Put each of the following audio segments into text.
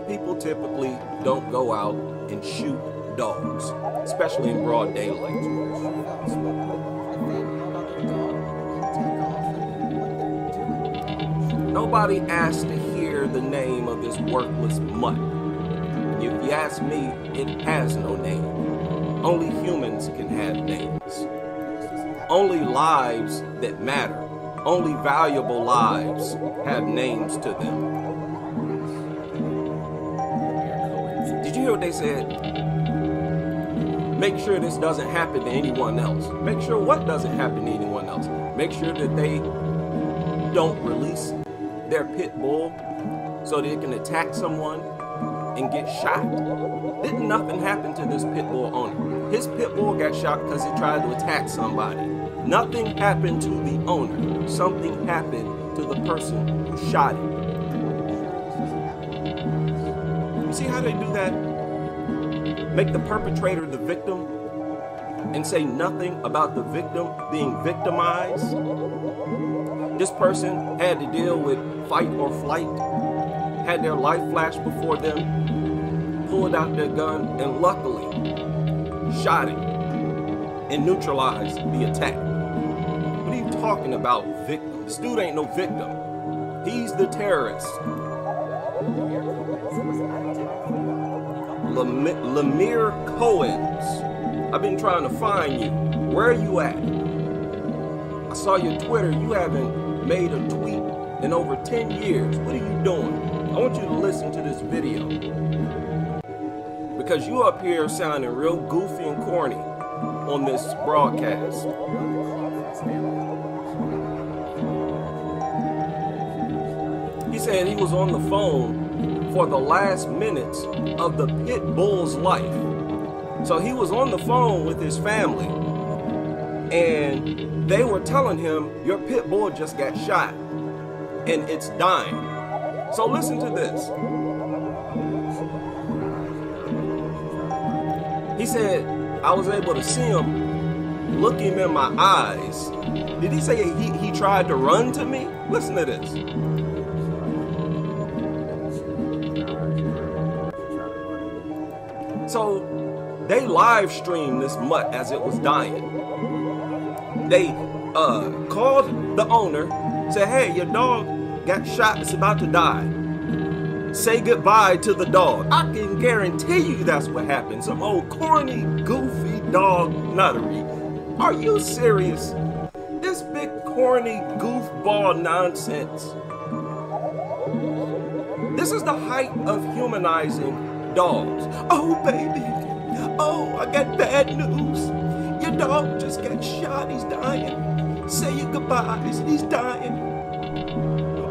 People typically don't go out and shoot dogs, especially in broad daylight. Nobody asked to hear the name of this worthless mutt. If you ask me, it has no name. Only humans can have names. Only lives that matter, only valuable lives have names to them. Did you hear what they said? Make sure this doesn't happen to anyone else. Make sure what doesn't happen to anyone else. Make sure that they don't release their pit bull so they can attack someone and get shot. Didn't nothing happen to this pit bull owner. His pit bull got shot because he tried to attack somebody. Nothing happened to the owner. Something happened to the person who shot him. You see how they do that? Make the perpetrator the victim and say nothing about the victim being victimized. This person had to deal with fight or flight, had their life flash before them, pulled out their gun, and luckily shot it and neutralized the attack. What are you talking about, victim? This dude ain't no victim. He's the terrorist. Lemire Cohens. I've been trying to find you. Where are you at? I saw your Twitter. You haven't made a tweet in over 10 years. What are you doing? I want you to listen to this video. Because you up here sounding real goofy and corny on this broadcast. He said he was on the phone for the last minutes of the pit bull's life. So he was on the phone with his family and they were telling him, your pit bull just got shot and it's dying. So listen to this. He said, I was able to see him, look him in my eyes. Did he say he tried to run to me? Listen to this. So they live streamed this mutt as it was dying. They called the owner, said, hey, your dog got shot, it's about to die. Say goodbye to the dog. I can guarantee you that's what happened. Some old corny, goofy dog nuttery. Are you serious? This big corny goofball nonsense. This is the height of humanizing dogs. Oh, baby. Oh, I got bad news. Your dog just got shot. He's dying. Say your goodbyes. He's dying.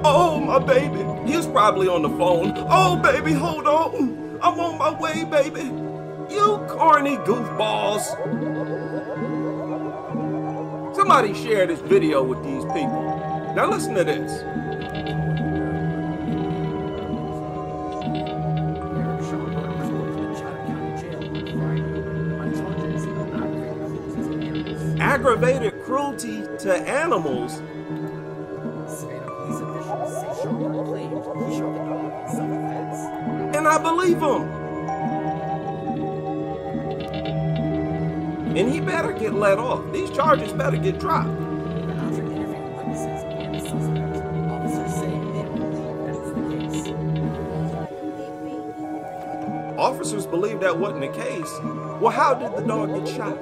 Oh, my baby. He was probably on the phone. Oh, baby, hold on. I'm on my way, baby. You corny goofballs. Somebody share this video with these people. Now listen to this. Aggravated cruelty to animals. And I believe him. And he better get let off. These charges better get dropped. After interviewing witnesses and the suspect, officers say they believe that's the case. Officers believe that wasn't the case. Well, how did the dog get shot?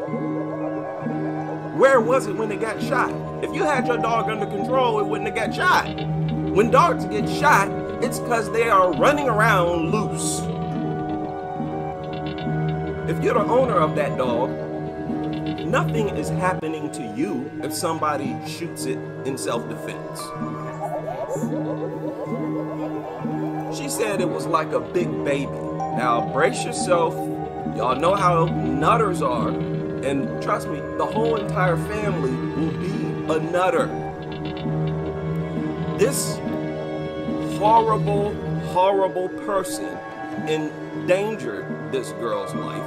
Where was it when it got shot? If you had your dog under control, it wouldn't have got shot. When dogs get shot, it's because they are running around loose. If you're the owner of that dog, nothing is happening to you if somebody shoots it in self-defense. She said it was like a big baby. Now brace yourself. Y'all know how nutters are. And trust me, the whole entire family will be a nutter. This horrible, horrible person endangered this girl's life.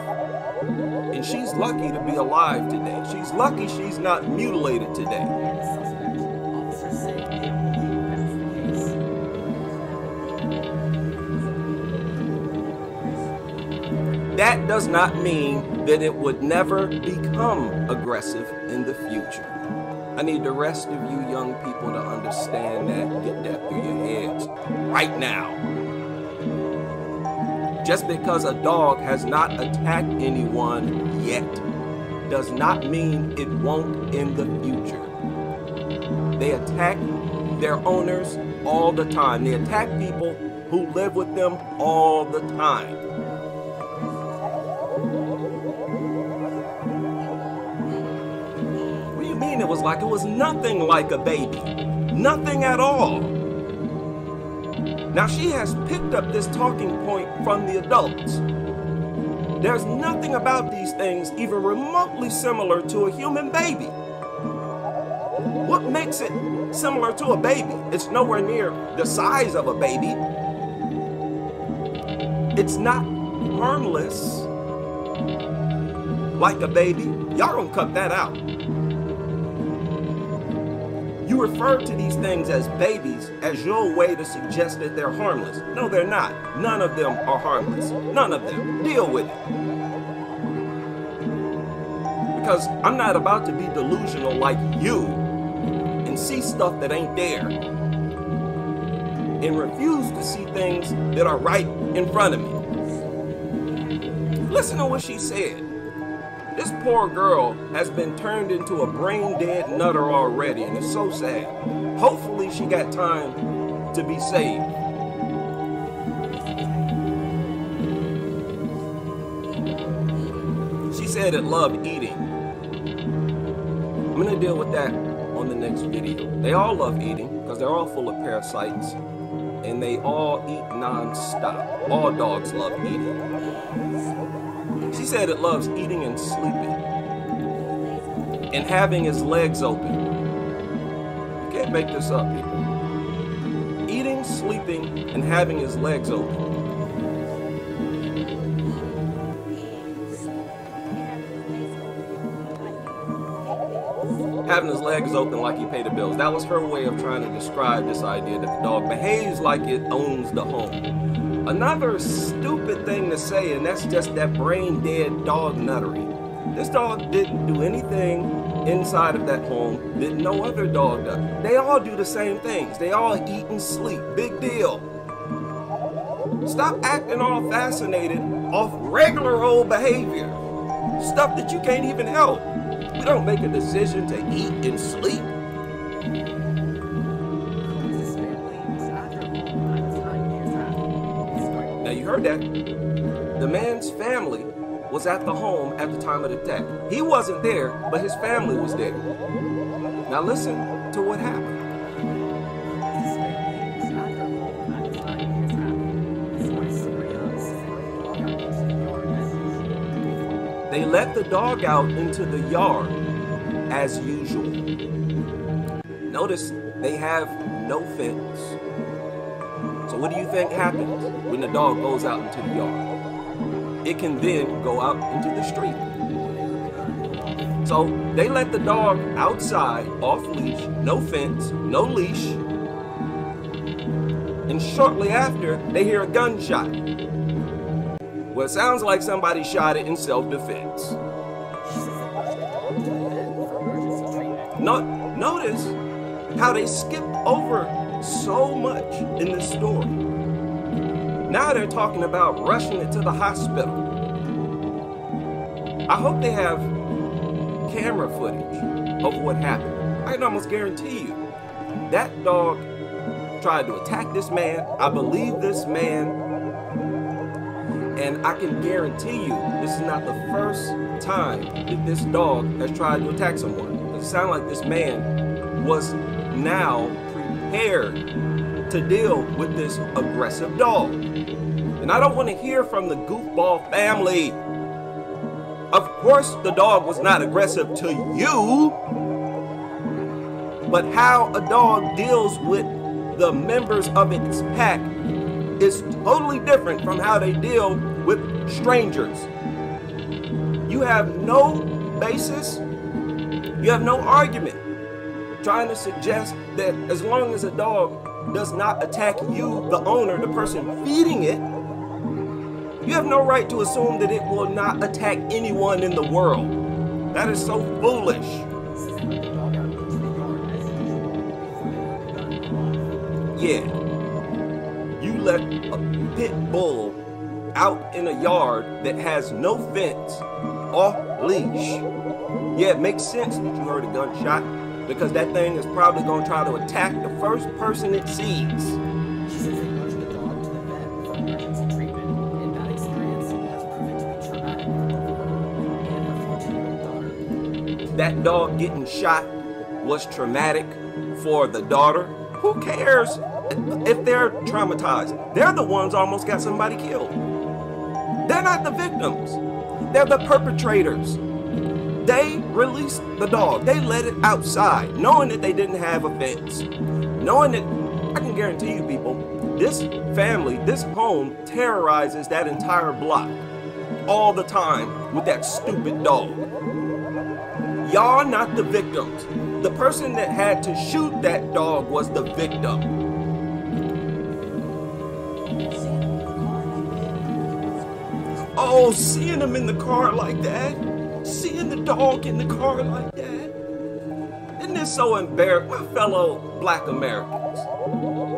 And she's lucky to be alive today. She's lucky she's not mutilated today. And the suspect, officers say they believe that's the case. that does not mean that it would never become aggressive in the future. I need the rest of you young people to understand that. Get that through your heads right now. Just because a dog has not attacked anyone yet does not mean it won't in the future. They attack their owners all the time. They attack people who live with them all the time. What do you mean it was like? It was nothing like a baby. Nothing at all. Now she has picked up this talking point from the adults. There's nothing about these things even remotely similar to a human baby. What makes it similar to a baby? It's nowhere near the size of a baby. It's not harmless like a baby. Y'all gonna cut that out. You refer to these things as babies as your way to suggest that they're harmless. No, they're not. None of them are harmless. None of them. Deal with it. Because I'm not about to be delusional like you and see stuff that ain't there and refuse to see things that are right in front of me. Listen to what she said. This poor girl has been turned into a brain-dead nutter already, and it's so sad. Hopefully she got time to be saved. She said it loved eating. I'm gonna deal with that on the next video. They all love eating because they're all full of parasites, and they all eat non-stop. All dogs love eating. She said it loves eating and sleeping and having its legs open. You can't make this up, people. Eating, sleeping, and having his legs open. Having his legs open like he paid the bills. That was her way of trying to describe this idea that the dog behaves like it owns the home. Another stupid thing to say, and that's just that brain-dead dog nuttery. This dog didn't do anything inside of that home that no other dog does. They all do the same things. They all eat and sleep. Big deal. Stop acting all fascinated off regular old behavior. Stuff that you can't even help. We don't make a decision to eat and sleep. You heard that. The man's family was at the home at the time of the attack. He wasn't there, but his family was there. Now listen to what happened. They let the dog out into the yard as usual. Notice they have no fence. So what do you think happens when the dog goes out into the yard? It can then go out into the street. So they let the dog outside, off leash, no fence, no leash. And shortly after, they hear a gunshot. Well, it sounds like somebody shot it in self-defense. Notice how they skipped over so much in this story. Now they're talking about rushing it to the hospital. I hope they have camera footage of what happened. I can almost guarantee you that dog tried to attack this man. I believe this man, and I can guarantee you this is not the first time that this dog has tried to attack someone. It sounds like this man was now prepared to deal with this aggressive dog. And I don't want to hear from the goofball family. Of course the dog was not aggressive to you, but how a dog deals with the members of its pack is totally different from how they deal with strangers. You have no basis, you have no argument trying to suggest that as long as a dog does not attack you, the owner, the person feeding it, You have no right to assume that it will not attack anyone in the world. That is so foolish. Yeah. You let a pit bull out in a yard that has no fence, off leash. Yeah, it makes sense that you heard a gunshot, because that thing is probably going to try to attack the first person it sees. She says they rushed the dog to the vet for emergency treatment, and that experience has proven to be traumatic for both her and her 14-year-old daughter. That dog getting shot was traumatic for the daughter. Who cares if they're traumatized? They're the ones almost got somebody killed. They're not the victims. They're the perpetrators. They released the dog. They let it outside, knowing that they didn't have a fence. Knowing that, I can guarantee you people, this family, this home terrorizes that entire block all the time with that stupid dog. Y'all not the victims. The person that had to shoot that dog was the victim. Oh, seeing them in the car like that, seeing the dog in the car like that, isn't this so embarrassing? My fellow Black Americans,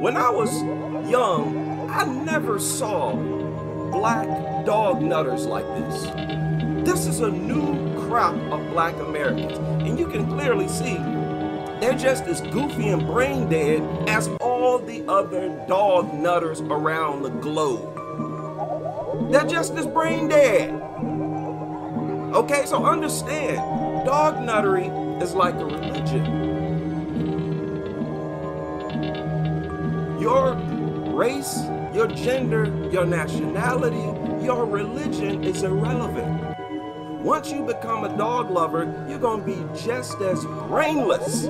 when I was young, I never saw black dog nutters like this. This is a new crop of Black Americans, and you can clearly see they're just as goofy and brain dead as all the other dog nutters around the globe. They're just as brain dead. Okay, so understand, dog nuttery is like a religion. Your race, your gender, your nationality, your religion is irrelevant. Once you become a dog lover, you're going to be just as brainless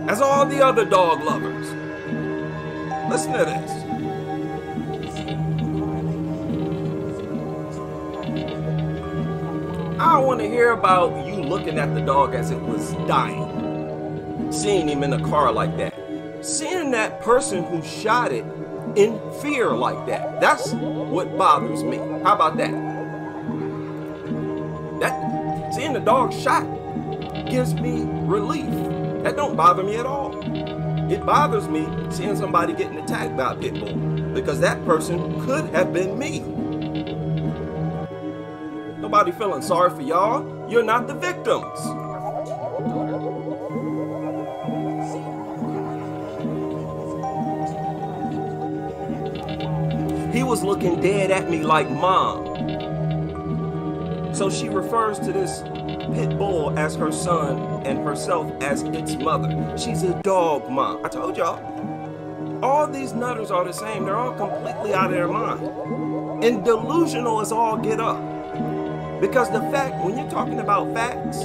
as all the other dog lovers. Listen to this. I don't want to hear about you looking at the dog as it was dying, seeing him in a car like that, seeing that person who shot it in fear like that. That's what bothers me. How about that? Seeing the dog shot gives me relief. That don't bother me at all. It bothers me seeing somebody getting attacked by a pit bull, because that person could have been me. Nobody feeling sorry for y'all. You're not the victims. He was looking dead at me like, Mom. So she refers to this pit bull as her son and herself as its mother. She's a dog mom. I told y'all, all these nutters are the same. They're all completely out of their mind. And delusional as all get up. Because the fact, when you're talking about facts,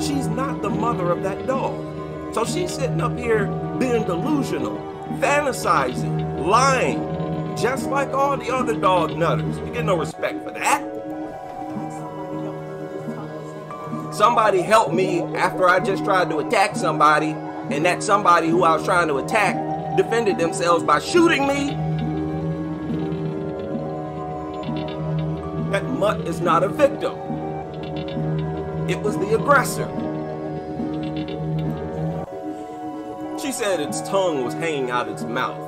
she's not the mother of that dog. So she's sitting up here being delusional, fantasizing, lying, just like all the other dog nutters. You get no respect for that. Somebody helped me after I just tried to attack somebody, and that somebody who I was trying to attack defended themselves by shooting me. That mutt is not a victim. It was the aggressor. She said its tongue was hanging out its mouth.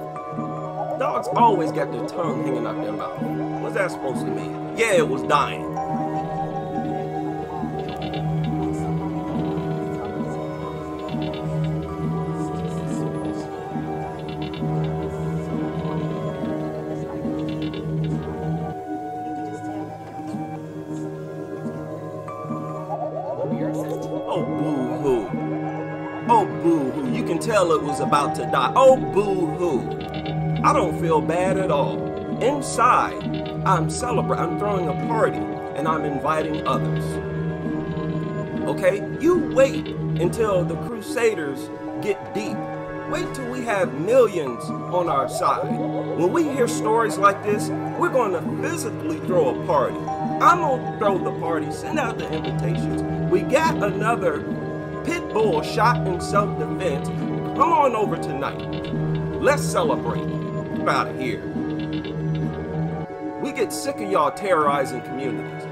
Dogs always got their tongue hanging out their mouth. What's that supposed to mean? Yeah, it was dying. Oh, boo-hoo. Oh, boo-hoo. You can tell it was about to die. Oh, boo-hoo. I don't feel bad at all. Inside, I'm celebrating. I'm throwing a party, and I'm inviting others. Okay? You wait until the Crusaders get deep. Wait till we have millions on our side. When we hear stories like this, we're going to physically throw a party. I'm going to throw the party, send out the invitations. We got another pit bull shot in self-defense. Come on over tonight. Let's celebrate. Get out of here. We get get sick of y'all terrorizing communities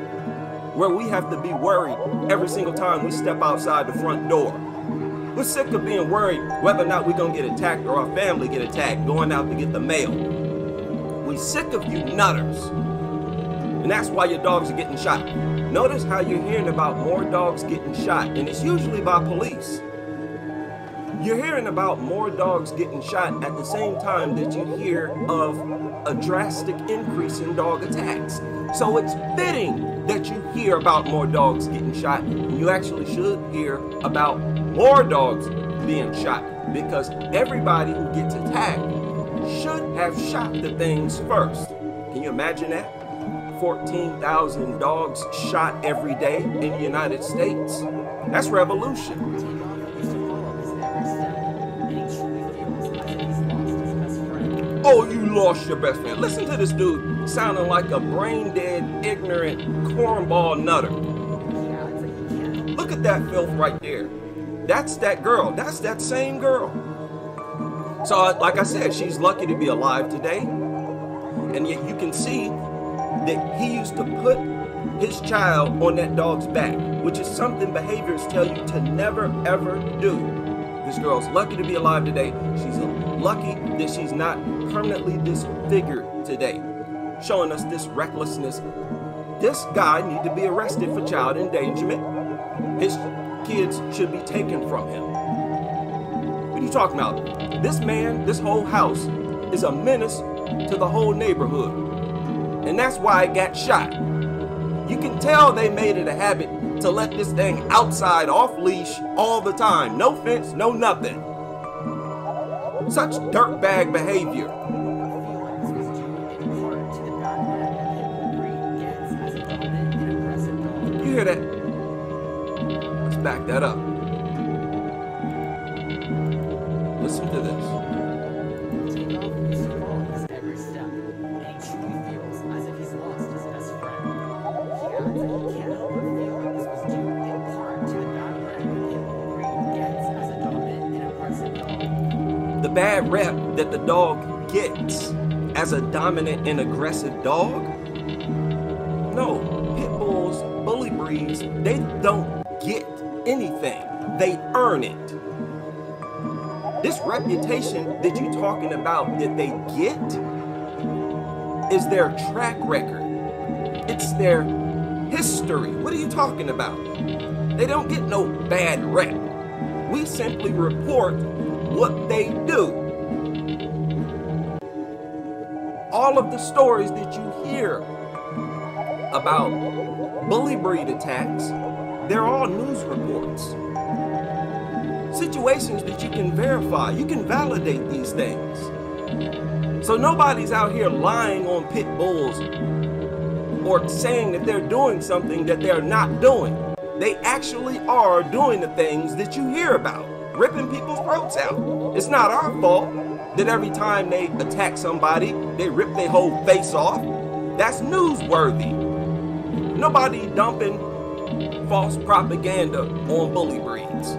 where we have to be worried every single time we step outside the front door. We're sick of being worried whether or not we're going to get attacked or our family get attacked going out to get the mail. We're sick of you nutters. And that's why your dogs are getting shot. Notice how you're hearing about more dogs getting shot, and it's usually by police. You're hearing about more dogs getting shot at the same time that you hear of a drastic increase in dog attacks. So it's fitting that you hear about more dogs getting shot, and you actually should hear about more dogs being shot, because everybody who gets attacked should have shot the things first. Can you imagine that? 14,000 dogs shot every day in the United States. That's revolution. Oh, you lost your best friend. Listen to this dude sounding like a brain-dead, ignorant, cornball nutter. Look at that filth right there. That's that girl. That's that same girl. So, like I said, she's lucky to be alive today. And yet you can see that he used to put his child on that dog's back, which is something behaviors tell you to never, ever do. This girl's lucky to be alive today. She's lucky that she's not permanently disfigured today, showing us this recklessness. This guy needs to be arrested for child endangerment. His kids should be taken from him. What are you talking about? This man, this whole house is a menace to the whole neighborhood. And that's why it got shot. You can tell they made it a habit to let this thing outside off leash all the time. No fence, no nothing. Such dirtbag behavior. You hear that? Let's back that up. Listen to this. The bad rep that the dog gets as a dominant and aggressive dog? No, pit bulls, bully breeds, they don't get anything. They earn it. This reputation that you're talking about that they get is their track record. It's their history. What are you talking about? They don't get no bad rep. We simply report what they do. All of the stories that you hear about bully breed attacks, they're all news reports. Situations that you can verify, you can validate these things. So nobody's out here lying on pit bulls or saying that they're doing something that they're not doing. They actually are doing the things that you hear about, ripping people's throats out. It's not our fault that every time they attack somebody, they rip their whole face off. That's newsworthy. Nobody dumping false propaganda on bully breeds.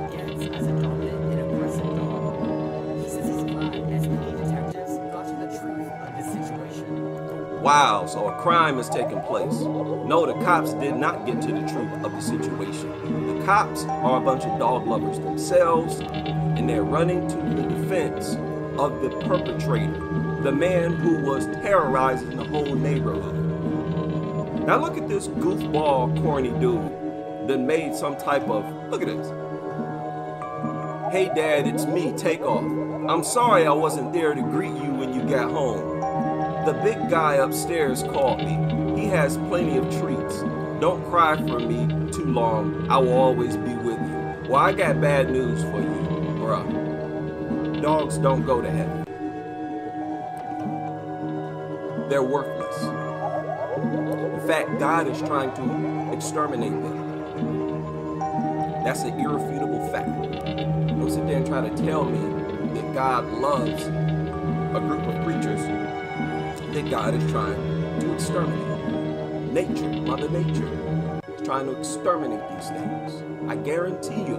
Wow, so a crime has taken place. No, the cops did not get to the truth of the situation. The cops are a bunch of dog lovers themselves, and they're running to the defense of the perpetrator, the man who was terrorizing the whole neighborhood. Now look at this goofball, corny dude that made some type of, look at this. Hey dad, it's me, Takeoff. I'm sorry I wasn't there to greet you when you got home. The big guy upstairs called me. He has plenty of treats. Don't cry for me too long. I will always be with you. Well, I got bad news for you, bruh. Dogs don't go to heaven. They're worthless. In fact, God is trying to exterminate them. That's an irrefutable fact. Don't sit there and try to tell me that God loves a group of creatures that God is trying to exterminate. Nature, Mother Nature, is trying to exterminate these things. I guarantee you,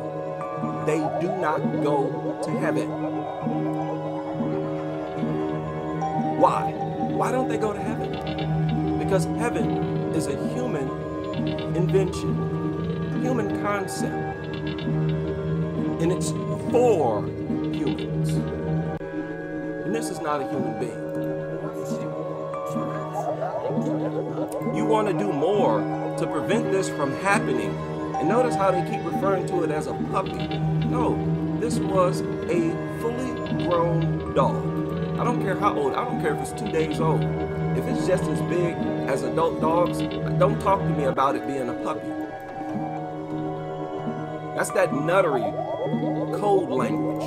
they do not go to heaven. Why? Why don't they go to heaven? Because heaven is a human invention, human concept, and it's for humans. And this is not a human being. You want to do more to prevent this from happening. And notice how they keep referring to it as a puppy. No, this was a fully grown dog. I don't care how old, I don't care if it's 2 days old. If it's just as big as adult dogs, don't talk to me about it being a puppy. That's that nuttery code language.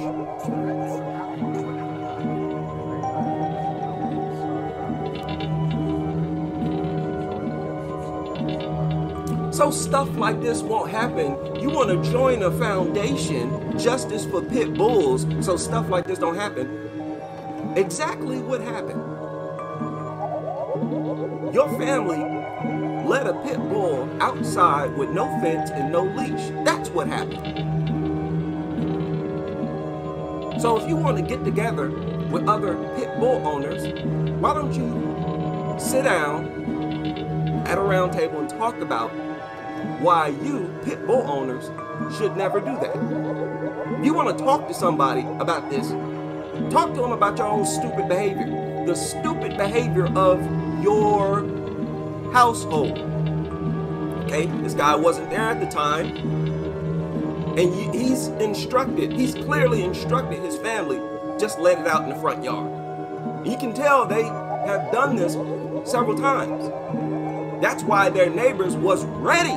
So stuff like this won't happen. You want to join a foundation, Justice for Pit Bulls, so stuff like this don't happen. Exactly what happened. Your family let a pit bull outside with no fence and no leash. That's what happened. So if you want to get together with other pit bull owners, why don't you sit down at a round table and talk about why you, pit bull owners, should never do that. You want to talk to somebody about this, talk to them about your own stupid behavior, the stupid behavior of your household. Okay, this guy wasn't there at the time, and he's clearly instructed his family, just let it out in the front yard. You can tell they have done this several times. That's why their neighbors was ready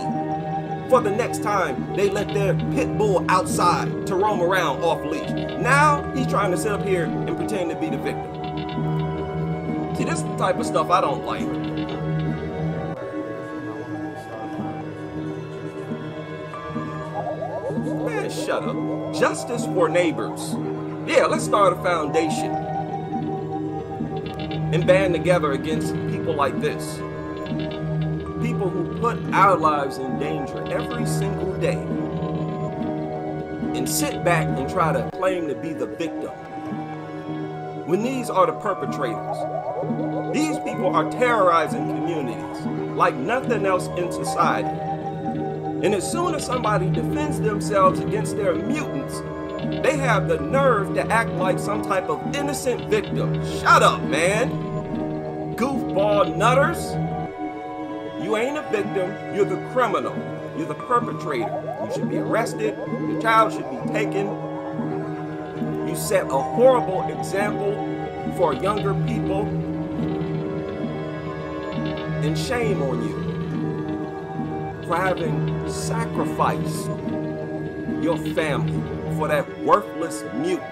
for the next time they let their pit bull outside to roam around off leash. Now he's trying to sit up here and pretend to be the victim. See, this is the type of stuff I don't like. Man, shut up. Justice for neighbors. Yeah, let's start a foundation and band together against people like this. People who put our lives in danger every single day and sit back and try to claim to be the victim when these are the perpetrators. These people are terrorizing communities like nothing else in society. And as soon as somebody defends themselves against their mutants, they have the nerve to act like some type of innocent victim. Shut up, man. Goofball nutters. You ain't a victim, you're the criminal. You're the perpetrator. You should be arrested. Your child should be taken. You set a horrible example for younger people. And shame on you for having sacrificed your family for that worthless mutant.